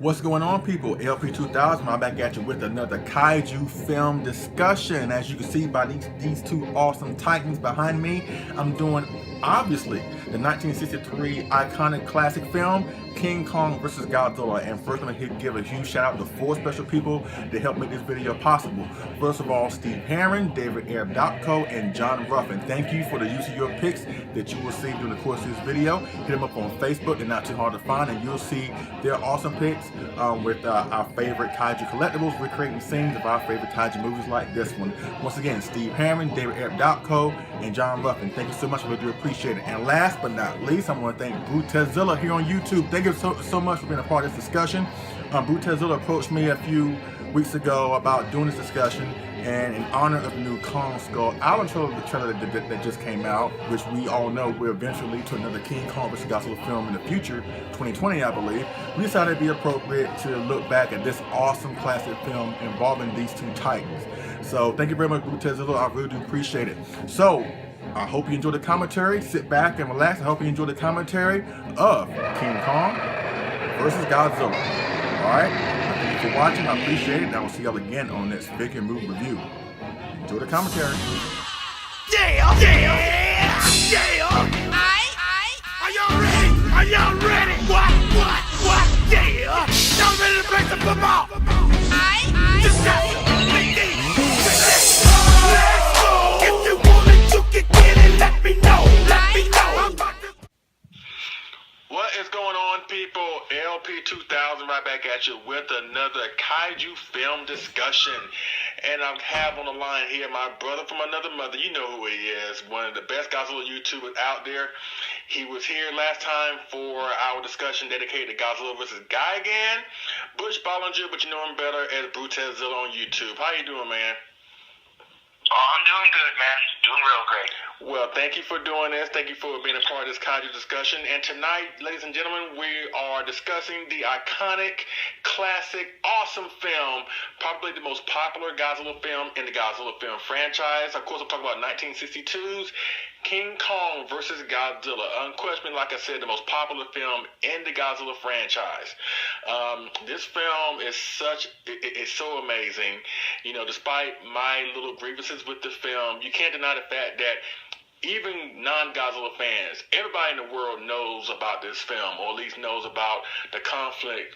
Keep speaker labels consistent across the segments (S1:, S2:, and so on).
S1: What's going on, people? LP2000, I'm back at you with another Kaiju Film Discussion. As you can see by these two awesome titans behind me, I'm doing, obviously, the 1963 iconic classic film, King Kong vs. Godzilla. And first, I'm going to give a huge shout out to four special people that helped make this video possible. First of all, Steve Harron, Eric Dopko, and John Ruffin. Thank you for the use of your picks that you will see during the course of this video. Hit them up on Facebook. They're not too hard to find, and you'll see their awesome picks with our favorite Kaiju collectibles, recreating scenes of our favorite Kaiju movies like this one. Once again, Steve Harron, Eric Dopko, and John Ruffin. Thank you so much. We do appreciate it. And last but not least, I want to thank Brutazilla here on YouTube. Thank you so much for being a part of this discussion. Brutazilla approached me a few weeks ago about doing this discussion, and in honor of the new Kong Skull Island trailer that just came out, which we all know will eventually lead to another King Kong vs. Godzilla film in the future, 2020 I believe, we decided it'd be appropriate to look back at this awesome classic film involving these two titans. So thank you very much, Brutazilla. I really do appreciate it. So I hope you enjoy the commentary. Sit back and relax. I hope you enjoy the commentary of King Kong versus Godzilla. Alright? Thank you for watching. I appreciate it. And I will see y'all again on this Figure Move review. Enjoy the commentary.
S2: Yeah! Are y'all ready? Are y'all ready? What? Yeah! Y'all ready to play some football? Just let's go! If you want it, you can get it. Let me know.
S3: What is going on, people? LP2000 right back at you with another Kaiju Film Discussion. And I have on the line here my brother from another mother. You know who he is. One of the best Godzilla YouTubers out there. He was here last time for our discussion dedicated to Godzilla vs. Gigan. Bush Bollinger, but you know him better as Brutazilla on YouTube. How you doing, man?
S4: Oh, I'm doing good, man. Doing real great.
S3: Well, thank you for doing this. Thank you for being a part of this Kaiju discussion. And tonight, ladies and gentlemen, we are discussing the iconic, classic, awesome film, probably the most popular Godzilla film in the Godzilla film franchise. Of course, we're talking about 1962's King Kong vs. Godzilla. Unquestionably, like I said, the most popular film in the Godzilla franchise. This film is it's so amazing. You know, despite my little grievances with the film, you can't deny the fact that even non-Godzilla fans, everybody in the world knows about this film, or at least knows about the conflict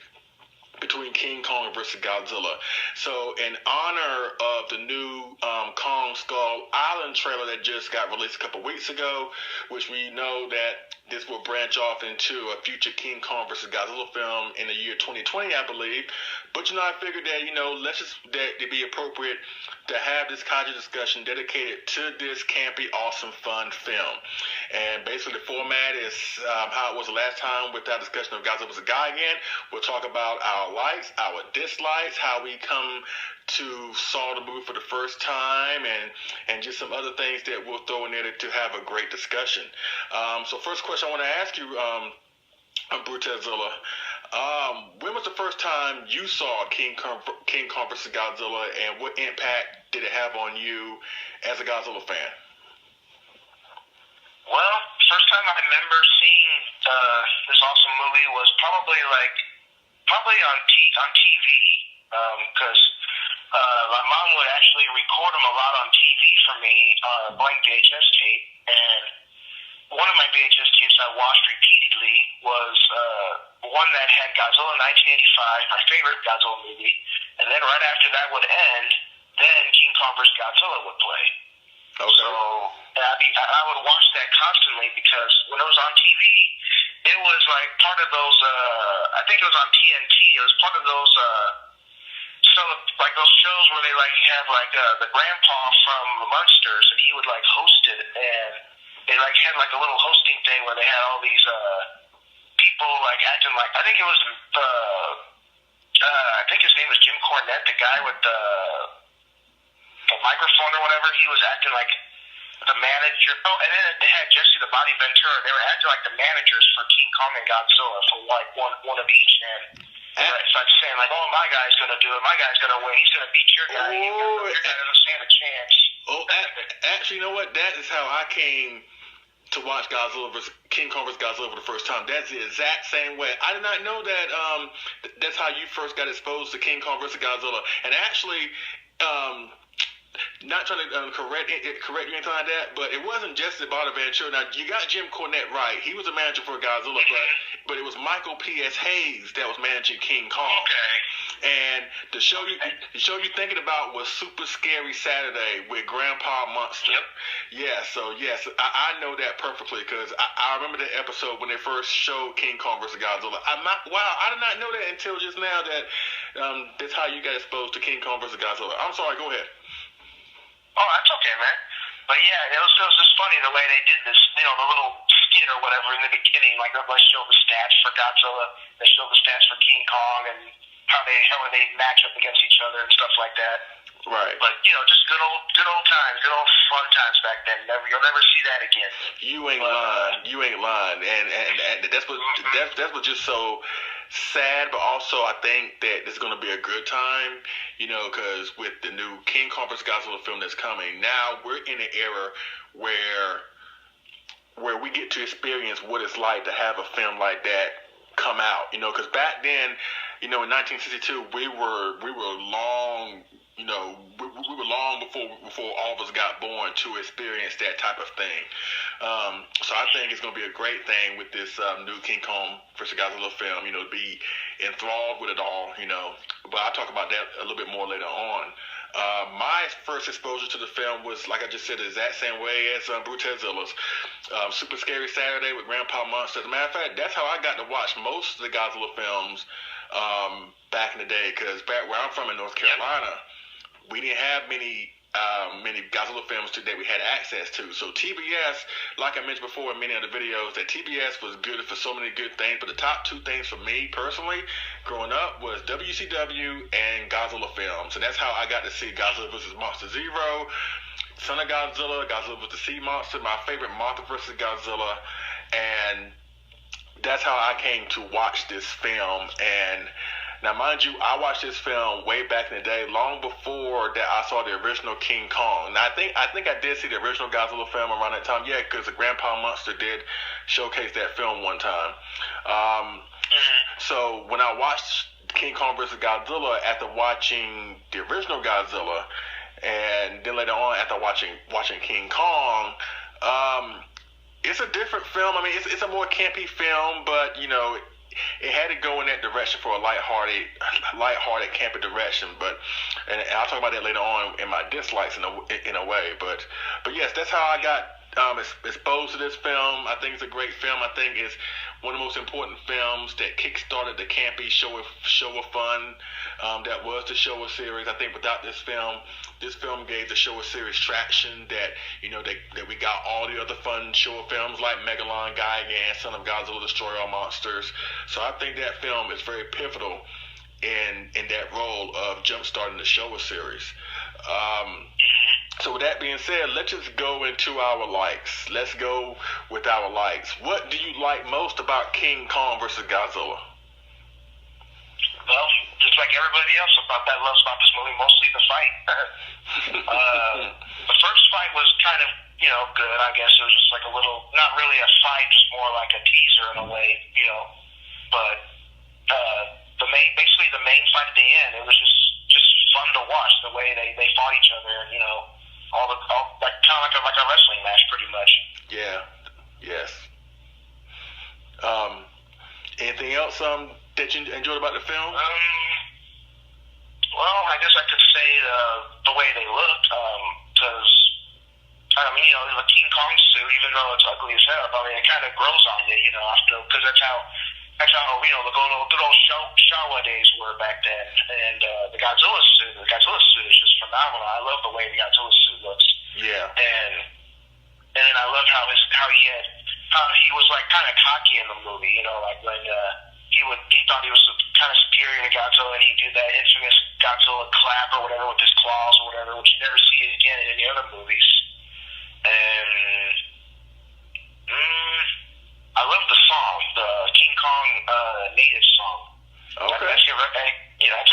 S3: between King Kong versus Godzilla. So in honor of the new Kong Skull Island trailer that just got released a couple weeks ago, which we know that this will branch off into a future King Kong versus Godzilla film in the year 2020, I believe. But I figured that, that it'd be appropriate to have this Kaiju discussion dedicated to this campy, awesome, fun film. And basically the format is how it was the last time with our discussion of Godzilla vs. Gigan. We'll talk about our likes, our dislikes, how we come to saw the movie for the first time, and just some other things that we'll throw in there to have a great discussion. So first question I want to ask you, Brutazilla, when was the first time you saw King Kong vs. Godzilla, and what impact did it have on you as a Godzilla fan?
S4: Well, first time I remember seeing this awesome movie was probably on TV, because my mom would actually record them a lot on TV for me on a blank VHS tape, and one of my VHS tapes I watched repeatedly was one that had Godzilla 1985, my favorite Godzilla movie, and then right after that would end, then King Kong vs. Godzilla would play.
S3: Okay.
S4: So I would watch that constantly because when it was on TV, it was like part of those, I think it was on TNT, it was part of those, like those shows where they have the grandpa from the Munsters, and he would host it, and they had a little hosting thing where they had all these people acting like, I think it was I think his name was Jim Cornette, the guy with the microphone or whatever. He was acting like the manager. Oh, and then they had Jesse the Body Ventura. They were acting like the managers for King Kong and Godzilla for one of each. And it's like saying oh, my guy's gonna do it. My guy's gonna win. He's gonna beat your guy. Your guy doesn't stand a chance.
S3: Oh, actually, you know what? That is how I came to watch King Kong vs. Godzilla for the first time. That's the exact same way. I did not know that that's how you first got exposed to King Kong vs. Godzilla. And actually, not trying to correct you anything like that, but it wasn't just about Ventura. Now, you got Jim Cornette right. He was a manager for Godzilla, but it was Michael P.S. Hayes that was managing King Kong.
S4: Okay.
S3: And the show you're thinking about was Super Scary Saturday with Grandpa Monster.
S4: Yep.
S3: Yeah, so yes, I know that perfectly because I remember the episode when they first showed King Kong vs. Godzilla. I did not know that until just now that that's how you got exposed to King Kong vs. Godzilla. I'm sorry, go ahead.
S4: Oh, that's okay, man. But yeah, it was just funny the way they did this, the little skit or whatever in the beginning, like let's show the stats for Godzilla, they show the stats for King Kong, and how they match up against each other and stuff like that.
S3: Right.
S4: But just good old times, good old fun times back then. You'll never see that again.
S3: You ain't lying, and that's what just so sad, but also I think that it's going to be a good time, because with the new King Kong vs. Godzilla film that's coming, now we're in an era where we get to experience what it's like to have a film like that come out, because back then, in 1962, we were long. We were long before all of us got born to experience that type of thing. So I think it's going to be a great thing with this new King Kong vs. Godzilla film, to be enthralled with it all, But I'll talk about that a little bit more later on. My first exposure to the film was, like I just said, the exact same way as Brutazilla's. Super Scary Saturday with Grandpa Monster. As a matter of fact, that's how I got to watch most of the Godzilla films back in the day, because back where I'm from in North Carolina, we didn't have many Godzilla films that we had access to. So TBS, like I mentioned before in many of the videos, that TBS was good for so many good things. But the top two things for me personally, growing up, was WCW and Godzilla films. And that's how I got to see Godzilla vs. Monster Zero, Son of Godzilla, Godzilla vs. Sea Monster, my favorite Mothra vs. Godzilla. And that's how I came to watch this film. And now, mind you, I watched this film way back in the day, long before that I saw the original King Kong. Now, I think I did see the original Godzilla film around that time, because the Grandpa Monster did showcase that film one time. So when I watched King Kong vs. Godzilla after watching the original Godzilla, and then later on after watching King Kong, it's a different film. I mean, it's a more campy film, but it had to go in that direction for a lighthearted, campy direction. But and I'll talk about that later on in my dislikes in a way. But yes, that's how I got exposed to this film. I think it's a great film. I think it's one of the most important films that kickstarted the campy show of fun that was the Showa series. I think without this film gave the Showa series traction that that we got all the other fun Showa films like Megalon, Gigan, Son of Godzilla, Destroy All Monsters. So I think that film is very pivotal in that role of jump-starting the Showa series. So with that being said, let's just go into our likes. Let's go with our likes. What do you like most about King Kong vs. Godzilla?
S4: Well, just like everybody else loves about this movie, mostly the fight. The first fight was kind of, good. I guess it was just like a little, not really a fight, just more like a teaser in a way, But basically the main fight at the end, it was just fun to watch the way they fought each other, all like kind of like a wrestling match, pretty much. Yeah.
S3: Yes. Anything else that you enjoyed about the film?
S4: Well, I guess I could say the way they looked, because the King Kong suit, even though it's ugly as hell, it kind of grows on you, after, because that's how the good old Showa days were back then. And the Godzilla suit is just phenomenal. I love the way the Godzilla suit looks.
S3: Yeah.
S4: And then I loved how he was like kind of cocky in the movie, like when he thought he was kind of superior to Godzilla, and he'd do that infamous Godzilla clap or whatever with his claws or whatever, which you never see again in any other movies. And I love the song, the King Kong native song.
S3: Okay.
S4: That's a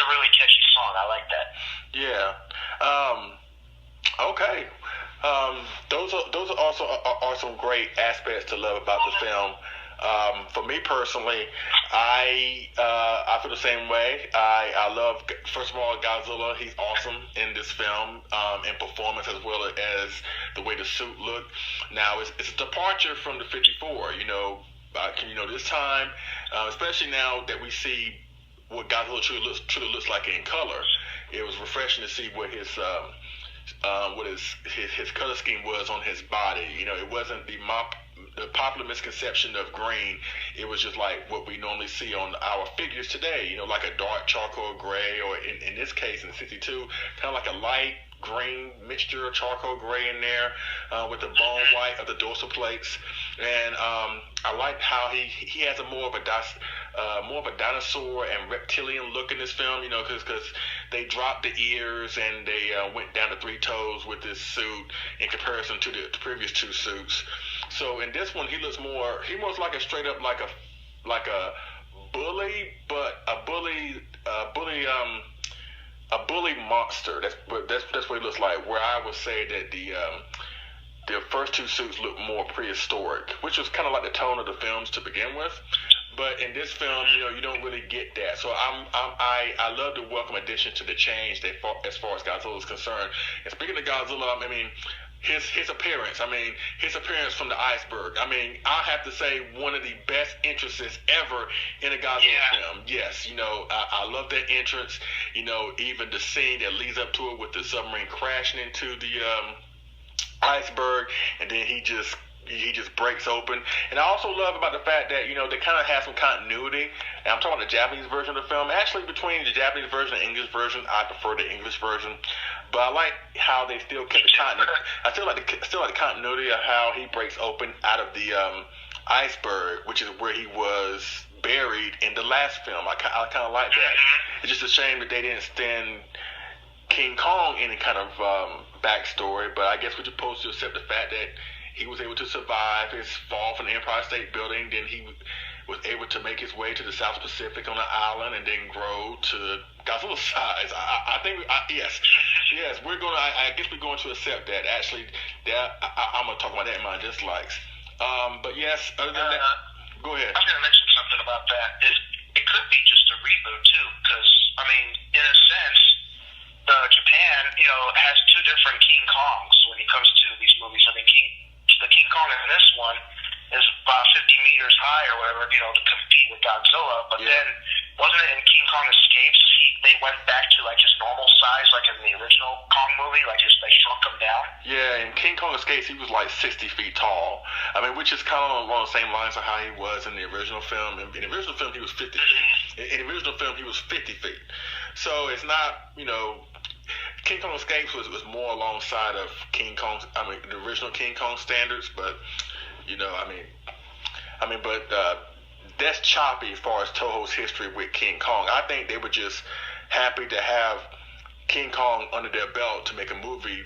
S4: really catchy song. I like that.
S3: Yeah. Okay. those are also are some great aspects to love about the film. For me personally, I feel the same way. I love, first of all, Godzilla. He's awesome in this film, in performance as well as the way the suit looked. Now, it's a departure from the 54. This time, especially now that we see what Godzilla truly looks like in color, it was refreshing to see what his color scheme was on his body. It wasn't the popular misconception of green. It was just like what we normally see on our figures today, like a dark charcoal gray, or in this case, in 62, kind of like a light green mixture of charcoal gray in there, with the bone white of the dorsal plates. And I like how he has a more of a dinosaur and reptilian look in this film, because they dropped the ears and they went down to 3 toes with this suit in comparison to the previous 2 suits. So in this one, he looks like a straight up like a bully, but a bully monster. That's what he looks like. Where I would say that the first 2 suits look more prehistoric, which was kind of like the tone of the films to begin with. But in this film, you don't really get that. So I love the welcome addition to the change as far as Godzilla is concerned. And speaking of Godzilla, his appearance from the iceberg. I have to say one of the best entrances ever in a Godzilla film. Yes, I love that entrance. Even the scene that leads up to it with the submarine crashing into the iceberg, and then he just breaks open. And I also love about the fact that, they kind of have some continuity. And I'm talking about the Japanese version of the film. Actually, between the Japanese version and English version, I prefer the English version. But I like how they still kept the continuity. I still like the continuity of how he breaks open out of the iceberg, which is where he was buried in the last film. I kind of like that. It's just a shame that they didn't extend King Kong any kind of backstory. But I guess we're supposed to accept the fact that he was able to survive his fall from the Empire State Building. Then he was able to make his way to the South Pacific on an island, and then grow to Godzilla's size. Yes, we're going to. I guess we're going to accept that. Actually, I'm going to talk about that in my dislikes. But yes, other than that, go ahead.
S4: I'm going to mention something about that. It could be just a reboot too, because in a sense, Japan, has 2 different King Kongs when it comes to these movies. The King Kong in this one is about 50 meters high or whatever, to compete with Godzilla. But then, wasn't it in King Kong Escapes, they went back to like his normal size, like in the original Kong movie, like they shrunk him down?
S3: Yeah, in King Kong Escapes, he was like 60 feet tall. Which is kind of along the same lines of how he was in the original film. In the original film, he was 50 feet. In the original film, he was 50 feet. So it's not, King Kong Escapes was more alongside of the original King Kong standards, but that's choppy as far as Toho's history with King Kong. I think they were just happy to have King Kong under their belt to make a movie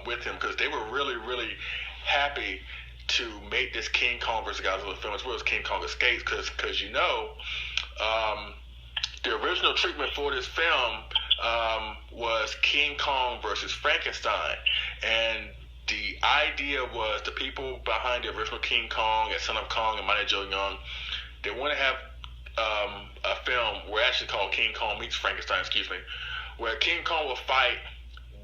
S3: with him, because they were really, really happy to make this King Kong versus Godzilla film as well as King Kong Escapes, because the original treatment for this film was King Kong versus Frankenstein. And the idea was the people behind the original King Kong and Son of Kong and Mighty Joe Young, they want to have a film where actually called King Kong meets Frankenstein, where King Kong will fight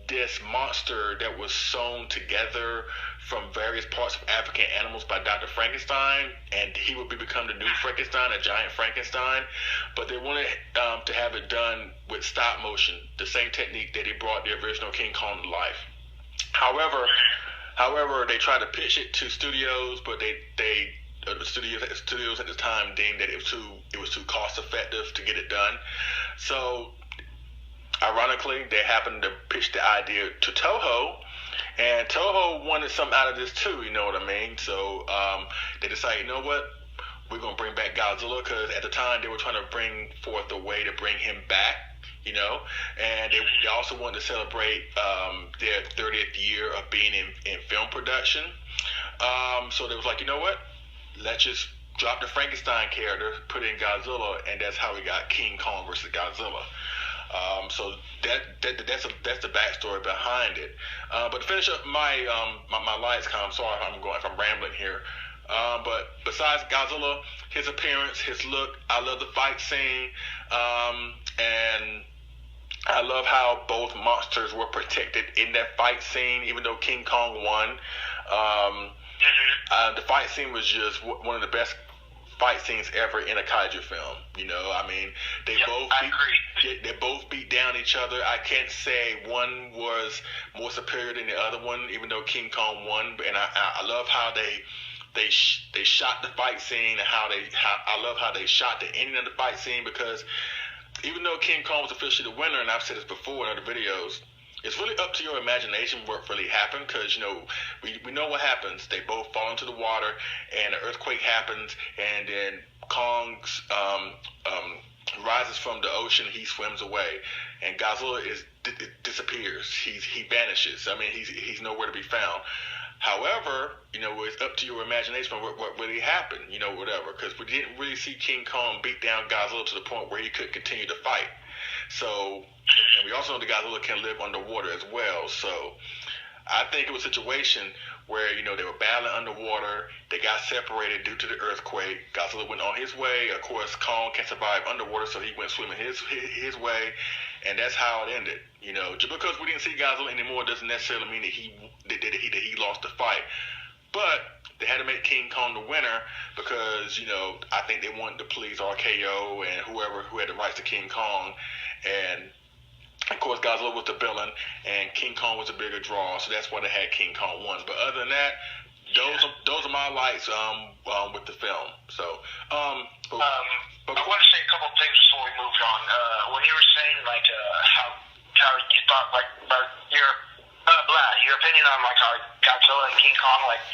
S3: this monster that was sewn together from various parts of African animals by Dr. Frankenstein, and he would become the new Frankenstein, a giant Frankenstein. But they wanted to have it done with stop motion, the same technique that he brought the original King Kong to life. However, they tried to pitch it to studios, but the studios at the time deemed that it was too cost effective to get it done. So ironically, they happened to pitch the idea to Toho, and Toho wanted something out of this too, you know what I mean? So they decided, you know what, we're going to bring back Godzilla, because at the time they were trying to bring forth a way to bring him back, and they also wanted to celebrate their 30th year of being in film production. So they was like, you know what, let's just drop the Frankenstein character, put in Godzilla, and that's how we got King Kong versus Godzilla. So that's the backstory behind it. But to finish up my lights, I'm sorry if I'm rambling here. But besides Godzilla, his appearance, his look, I love the fight scene, and I love how both monsters were protected in that fight scene, even though King Kong won. The fight scene was just one of the best fight scenes ever in a kaiju film. You know, I mean, they both beat down each other. I can't say one was more superior than the other one, even though King Kong won. And I love how they shot the fight scene, and I love how they shot the ending of the fight scene, because even though King Kong was officially the winner, and I've said this before in other videos, it's really up to your imagination what really happened, because, you know, we know what happens. They both fall into the water, and an earthquake happens, and then Kong rises from the ocean. He swims away, and Godzilla disappears. He vanishes. I mean, he's nowhere to be found. However, you know, it's up to your imagination what really happened, you know, whatever, because we didn't really see King Kong beat down Godzilla to the point where he couldn't continue to fight. So, and we also know that Godzilla can live underwater as well. So I think it was a situation where, you know, they were battling underwater. They got separated due to the earthquake. Godzilla went on his way. Of course, Kong can't survive underwater, so he went swimming his way, and that's how it ended. You know, just because we didn't see Godzilla anymore doesn't necessarily mean that he lost the fight. But they had to make King Kong the winner because, you know, I think they wanted to please RKO and who had the rights to King Kong. And of course, Godzilla was the villain, and King Kong was a bigger draw, so that's why they had King Kong won. But other than that, those are my lights with the film. So,
S4: I want to say a couple of things before we moved on. When you were saying like how you thought like about your opinion on like how Godzilla and King Kong, like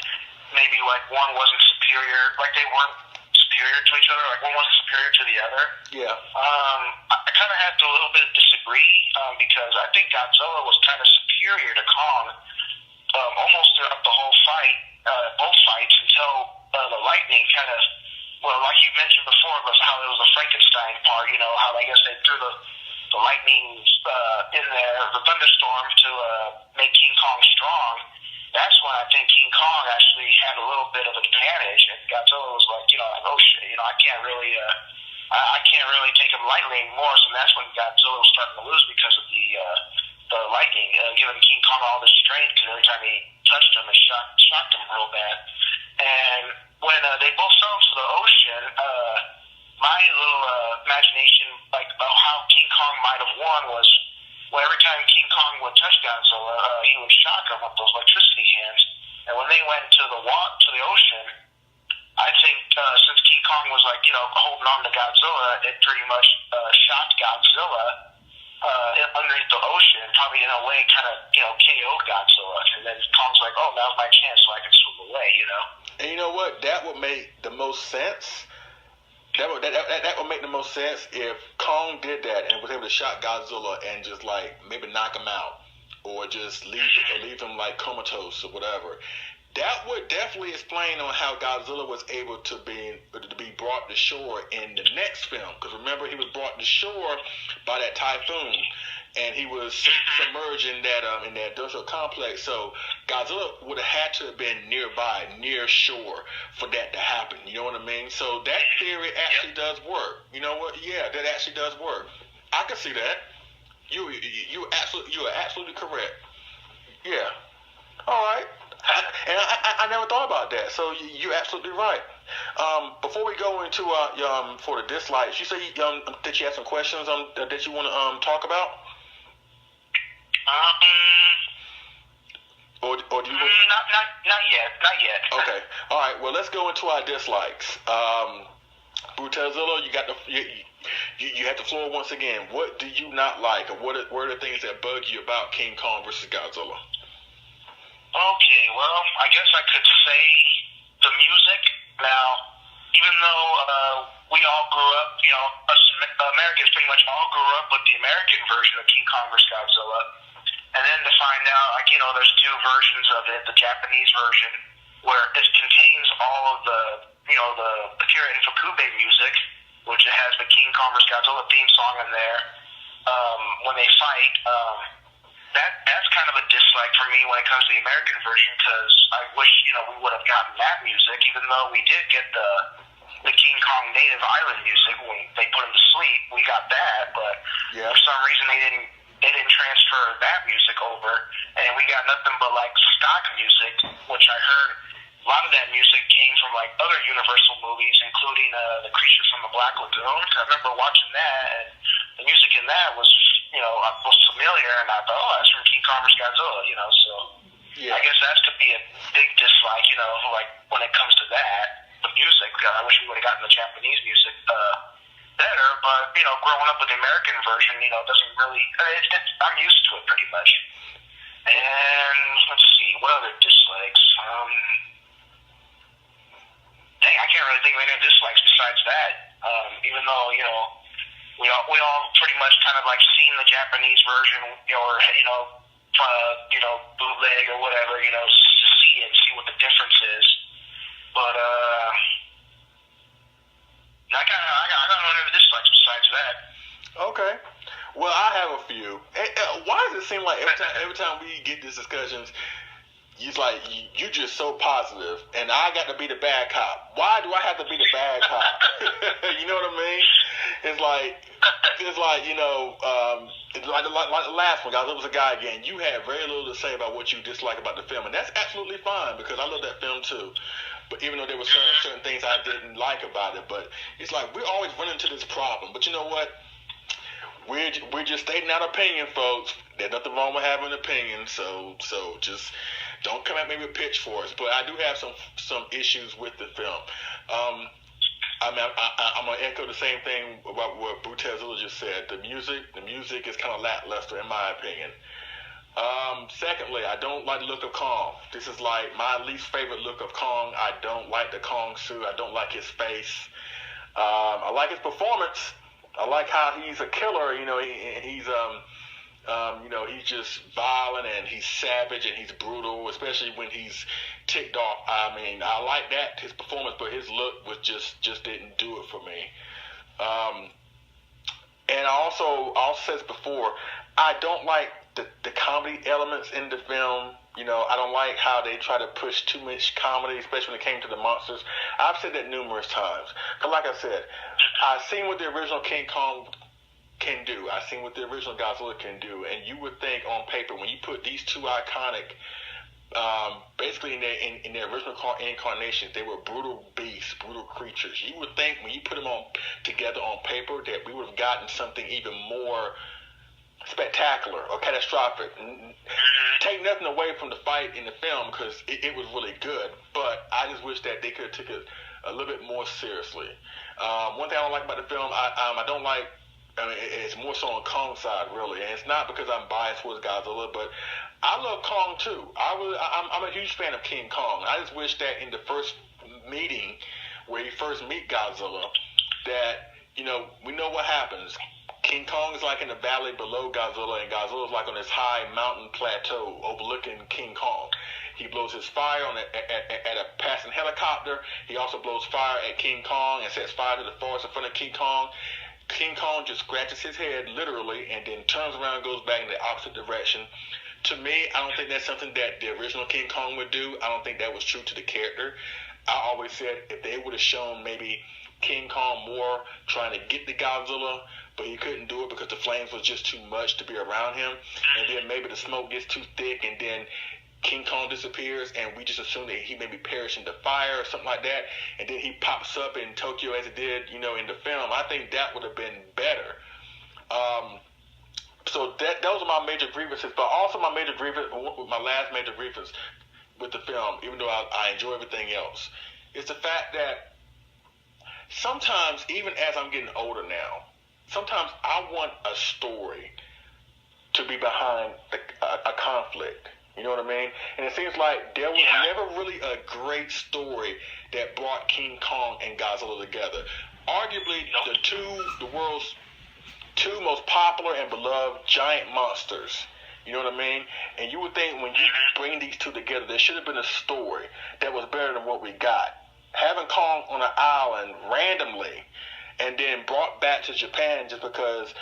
S4: maybe like one wasn't superior, like they weren't superior to each other, like one wasn't superior to the other.
S3: Yeah.
S4: I kind of have to a little bit disagree because I think Godzilla was kind of superior to Kong almost throughout the whole fight, both fights, until the lightning kind of, well, like you mentioned before, was how it was a Frankenstein part, you know, how I guess they threw the lightning in there, the thunderstorm to make King Kong strong. That's when I think King Kong actually had a little bit of an advantage, and Godzilla was like, you know, like, oh shit, you know, I can't really take him lightly anymore. So that's when Godzilla was starting to lose because of the lightning, giving King Kong all this strength, because every time he touched him, it shocked him real bad. And when they both fell into the ocean, my little imagination, like how King Kong might have won, was, well, every time King Kong would touch Godzilla, he would shock him with those electricity hands. And when they went to the ocean, I think since King Kong was like, you know, holding on to Godzilla, it pretty much shocked Godzilla underneath the ocean, probably in a way kind of, you know, KO'd Godzilla. And then Kong's like, oh, now's my chance, so I can swim away, you know.
S3: And you know what? That would make the most sense. That would make the most sense if Kong did that and was able to shot Godzilla and just like maybe knock him out, or just leave him like comatose or whatever. That would definitely explain on how Godzilla was able to be brought to shore in the next film. Because remember, he was brought to shore by that typhoon, and he was submerged in that industrial complex. So Godzilla would have had to have been nearby, near shore, for that to happen. You know what I mean? So that theory actually does work. You know what? Yeah, that actually does work. I can see that. You are absolutely correct. Yeah. All right. And I never thought about that. So you're absolutely right. Before we go into for the dislikes, you say that you have some questions that you want to talk about. Or do you?
S4: Not yet.
S3: Okay. All right. Well, let's go into our dislikes. Brutazilla, you had the floor once again. What do you not like, or what are the things that bug you about King Kong versus Godzilla?
S4: Okay, well, I guess I could say the music. Now, even though we all grew up, you know, us Americans pretty much all grew up with the American version of King Kong vs. Godzilla, and then to find out, like, you know, there's two versions of it, the Japanese version, where it contains all of the, you know, the Akira Ifukube music, which it has the King Kong vs. Godzilla theme song in there. when they fight. That's kind of a dislike for me when it comes to the American version, because I wish we would have gotten that music, even though we did get the King Kong native island music when they put him to sleep. We got that, but for some reason they didn't transfer that music over, and we got nothing but like stock music, which I heard a lot of that music came from like other Universal movies, including the Creature from the Black Lagoon. I remember watching that, and the music in that was was familiar, and I thought, oh, that's from King Kong vs. Godzilla, so I guess that could be a big dislike, like when it comes to that, the music. I wish we would have gotten the Japanese music better, but growing up with the American version, doesn't really. I'm used to it pretty much. And let's see, what other dislikes? Dang, I can't really think of any dislikes besides that. Even though we all pretty much kind of like seen the Japanese version, or bootleg or whatever, to see it, see what the difference is. But I got no other dislikes besides that.
S1: Okay. Well, I have a few. Why does it seem like every time we get these discussions, it's like you're just so positive, and I got to be the bad cop? Why do I have to be the bad cop? You know what I mean? It's like like the last one, guys. It was a guy again. You had very little to say about what you dislike about the film, and that's absolutely fine because I love that film too. But even though there were certain things I didn't like about it, but it's like we're always running into this problem. But you know what? We're just stating our opinion, folks. There's nothing wrong with having an opinion, so just don't come at me with pitchforks. But I do have some issues with the film. I'm gonna echo the same thing about what Brutazilla just said. The music is kind of lackluster in my opinion. Secondly, I don't like the look of Kong. This is like my least favorite look of Kong. I don't like the Kong suit. I don't like his face. I like his performance. I like how he's a killer. He's just violent and he's savage and he's brutal, especially when he's ticked off. I mean, I like that, his performance, but his look was just didn't do it for me. And I also said before, I don't like the comedy elements in the film. I don't like how they try to push too much comedy, especially when it came to the monsters. I've said that numerous times. Because like I said, I've seen what the original King Kong can do. I've seen what the original Godzilla can do. And you would think on paper, when you put these two iconic, basically in their original incarnations, they were brutal beasts, brutal creatures. You would think when you put them together on paper that we would have gotten something even more spectacular or catastrophic. Take nothing away from the fight in the film because it was really good, but I just wish that they could have taken it a little bit more seriously. One thing I don't like about the film, I don't like. I mean, it's more so on Kong's side, really, and it's not because I'm biased towards Godzilla, but I love Kong too. I'm a huge fan of King Kong. I just wish that in the first meeting where you first meet Godzilla, that we know what happens. King Kong is like in the valley below Godzilla, and Godzilla is like on this high mountain plateau overlooking King Kong. He blows his fire at a passing helicopter. He also blows fire at King Kong and sets fire to the forest in front of King Kong. King Kong just scratches his head, literally, and then turns around and goes back in the opposite direction. To me, I don't think that's something that the original King Kong would do. I don't think that was true to the character. I always said if they would have shown maybe King Kong more trying to get the Godzilla, but he couldn't do it because the flames was just too much to be around him, and then maybe the smoke gets too thick, and then King Kong disappears, and we just assume that he maybe perished in the fire or something like that, and then he pops up in Tokyo as it did, in the film. I think that would have been better. So those are my major grievances, but also my last major grievance with the film, even though I enjoy everything else, is the fact that sometimes, even as I'm getting older now, sometimes I want a story to be behind a conflict. You know what I mean? And it seems like there was never really a great story that brought King Kong and Godzilla together. Arguably, the world's two most popular and beloved giant monsters. You know what I mean? And you would think when you bring these two together, there should have been a story that was better than what we got. Having Kong on an island randomly and then brought back to Japan just because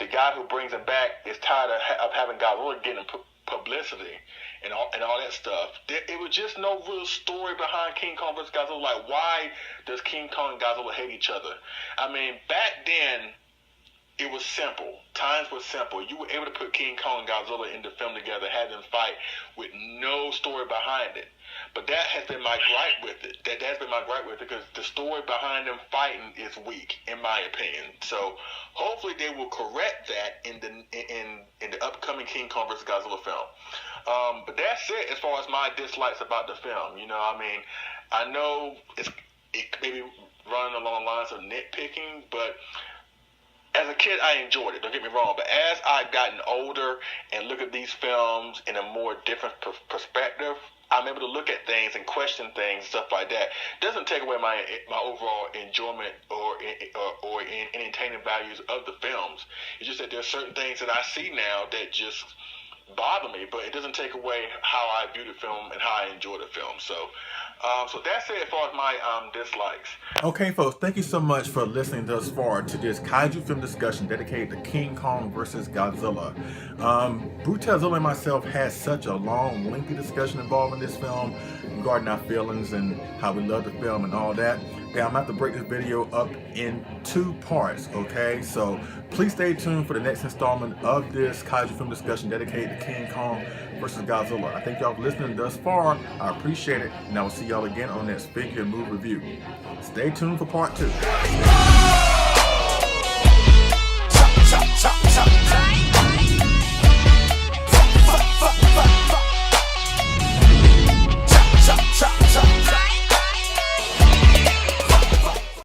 S3: the guy who brings him back is tired of having Godzilla getting publicity and all that stuff. It was just no real story behind King Kong versus Godzilla. Like, why does King Kong and Godzilla hate each other? I mean, back then, it was simple. Times were simple. You were able to put King Kong and Godzilla in the film together, have them fight with no story behind it. But that has been my gripe with it. That's been my gripe with it, because the story behind them fighting is weak, in my opinion. So hopefully they will correct that in the upcoming King Kong vs. Godzilla film. But that's it as far as my dislikes about the film. You know, I mean, I know it may be running along the lines of nitpicking, but as a kid, I enjoyed it. Don't get me wrong. But as I've gotten older and look at these films in a more different perspective, I'm able to look at things and question things, stuff like that. It doesn't take away my overall enjoyment or entertainment values of the films. It's just that there's certain things that I see now that just bother me, but it doesn't take away how I view the film and how I enjoy the film. So that's it as far as my dislikes.
S1: Okay, folks, thank you so much for listening thus far to this Kaiju film discussion dedicated to King Kong versus Godzilla. Brutazilla and myself had such a long, lengthy discussion involving this film regarding our feelings and how we love the film and all that. Okay, I'm going to have to break this video up in 2 parts, okay? So please stay tuned for the next installment of this Kaiju film discussion dedicated to King Kong versus Godzilla. I thank y'all for listening thus far. I appreciate it. And I will see y'all again on the next Figure and Move review. Stay tuned for part 2.